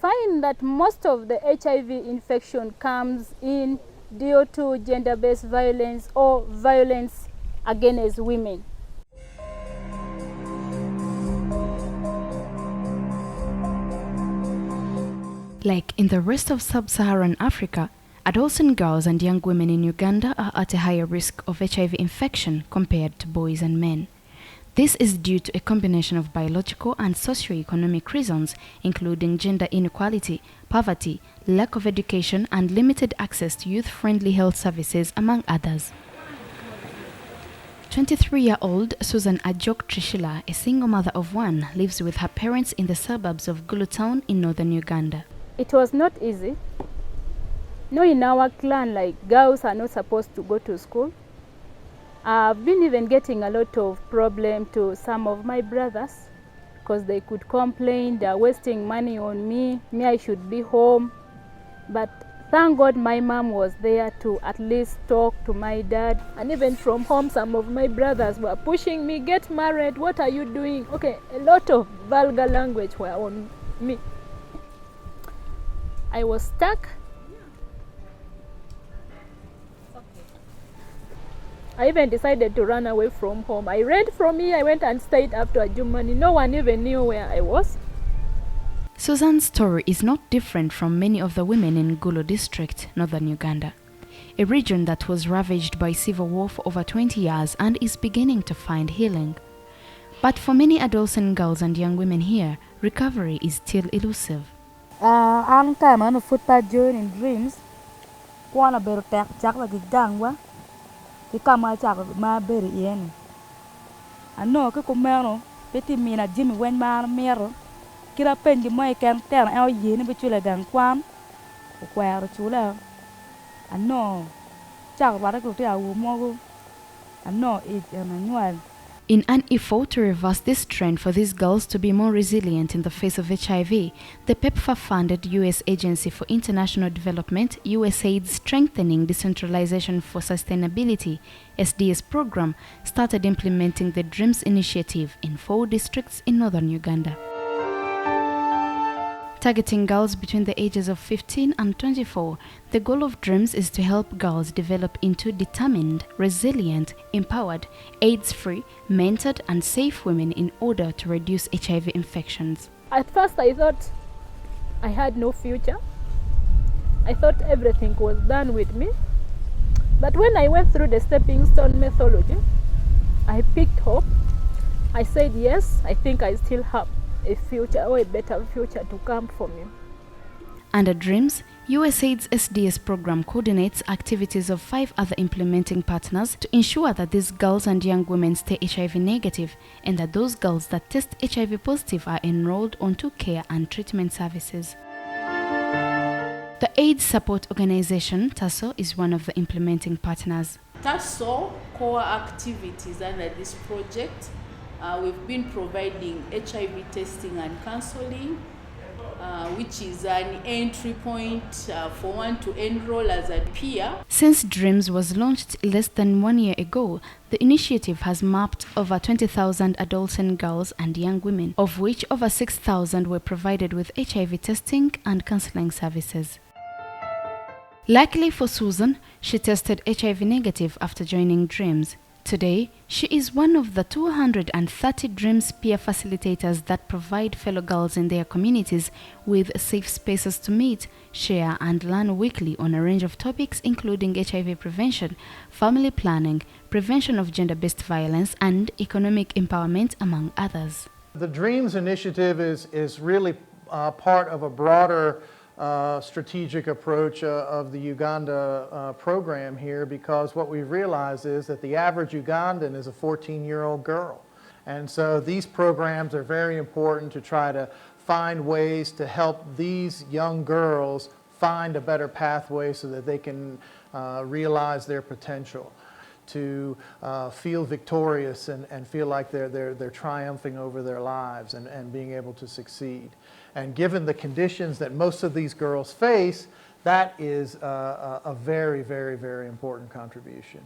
find that most of the HIV infection comes in due to gender-based violence or violence against women. Like in the rest of sub-Saharan Africa, adolescent girls and young women in Uganda are at a higher risk of HIV infection compared to boys and men. This is due to a combination of biological and socio-economic reasons, including gender inequality, poverty, lack of education, and limited access to youth-friendly health services, among others. 23-year-old Susan Ajok Trishila, a single mother of one, lives with her parents in the suburbs of Gulu town in northern Uganda. It was not easy. No, in our clan, like, girls are not supposed to go to school. I've been even getting a lot of problem to some of my brothers because they could complain they're wasting money on me. I should be home. But thank God my mom was there to at least talk to my dad. And even from home, some of my brothers were pushing me, get married, what are you doing? Okay, a lot of vulgar language were on me. I was stuck. I even decided to run away from home. I ran from here, I went and stayed up to Germany. No one even knew where I was. Susan's story is not different from many of the women in Gulu district, northern Uganda, a region that was ravaged by civil war for over 20 years and is beginning to find healing. But for many adolescent girls and young women here, recovery is still elusive. I'm time on a footpath journey in dreams. One a better jack like a gangwa. They come out of my berry yen. I know a comero, petty me and Jimmy went my mirror. Kira pen the my can tell our yen between a gang quam, or where chula. I know, Jack Radical Mogo. I know it and annual. In an effort to reverse this trend for these girls to be more resilient in the face of HIV, the PEPFAR-funded U.S. Agency for International Development, USAID's Strengthening Decentralization for Sustainability SDS program, started implementing the DREAMS initiative in 4 districts in northern Uganda. Targeting girls between the ages of 15 and 24, the goal of DREAMS is to help girls develop into determined, resilient, empowered, AIDS-free, mentored and safe women in order to reduce HIV infections. At first I thought I had no future. I thought everything was done with me. But when I went through the stepping stone methodology, I picked hope. I said, yes, I think I still have a future or a better future to come for me. Under DREAMS, USAID's SDS program coordinates activities of 5 other implementing partners to ensure that these girls and young women stay HIV negative and that those girls that test HIV positive are enrolled onto care and treatment services. The AIDS support organization, TASO, is one of the implementing partners. TASO core activities under this project, we've been providing HIV testing and counseling, which is an entry point for one to enroll as a peer. Since DREAMS was launched less than 1 year ago, the initiative has mapped over 20,000 adolescent girls and young women, of which over 6,000 were provided with HIV testing and counseling services. Luckily for Susan, she tested HIV negative after joining DREAMS. Today, she is one of the 230 DREAMS peer facilitators that provide fellow girls in their communities with safe spaces to meet, share and learn weekly on a range of topics including HIV prevention, family planning, prevention of gender-based violence and economic empowerment, among others. The DREAMS initiative is really part of a broader strategic approach of the Uganda program here, because what we've realized is that the average Ugandan is a 14-year-old girl. And so these programs are very important to try to find ways to help these young girls find a better pathway so that they can realize their potential, to feel victorious and feel like they're triumphing over their lives and being able to succeed. And given the conditions that most of these girls face, that is a very, very, very important contribution.